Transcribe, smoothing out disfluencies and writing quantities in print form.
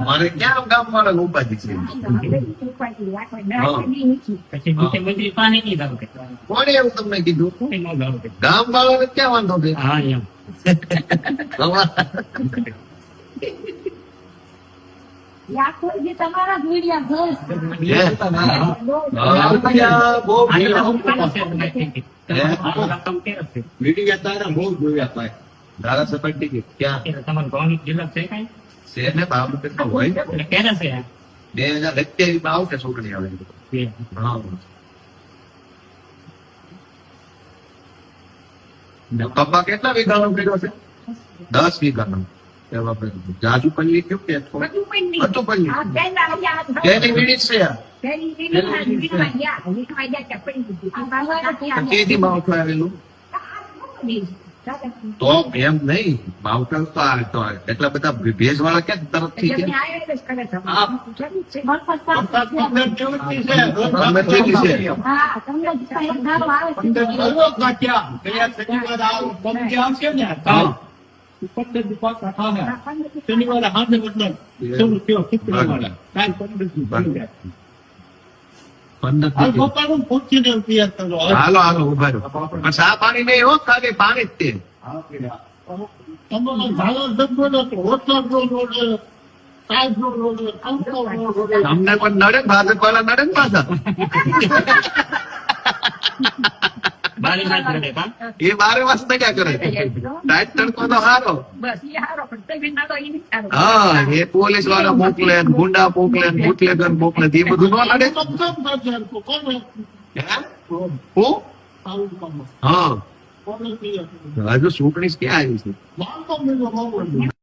મારે ક્યાં ગામ વાળા ઉપાધિ છે કોણે એવું તમને કીધું ગામ વાળાને ક્યાં વાંધો છે તમારા મીડિયા તારા બહુ જોયા ભાઈ ધારાસભ્ય ટિકિટ ક્યાં તમારું ભાવનિક જિલ્લા છે કઈ છે ને બાબુ કેટલો હોય એટલે ક્યારે છે 2027 માં આવશે છોકરી આવે હા કપા કેટલા વીઘાનો કર્યો છે 10 વીઘાનો જાજુ પલ્લી કયું કે બધું પલ્લી તેની મિનિટ છે કેથી માવઠું આવેલું તો એમ નહીં માવઠું તો આવે તો એટલા બધા ભેજ વાળા ક્યાં તરફ થી હાલો હાલો ઉભા રહો પણ સા પાણી નહીં હો ખાલી પાણી જ તે તમને પણ નડે ભાજપ વાળા નડે ને પાછા એ બારે વાસ્તે ક્યાં કરે ટાઈટ તડકો તો હારો હા એ પોલીસ વાળા મોકલે ગુંડા મોકલે બુટલેગર મોકલે એ બધું ન લડે હા હજુ સુકણી ક્યાં આવી છે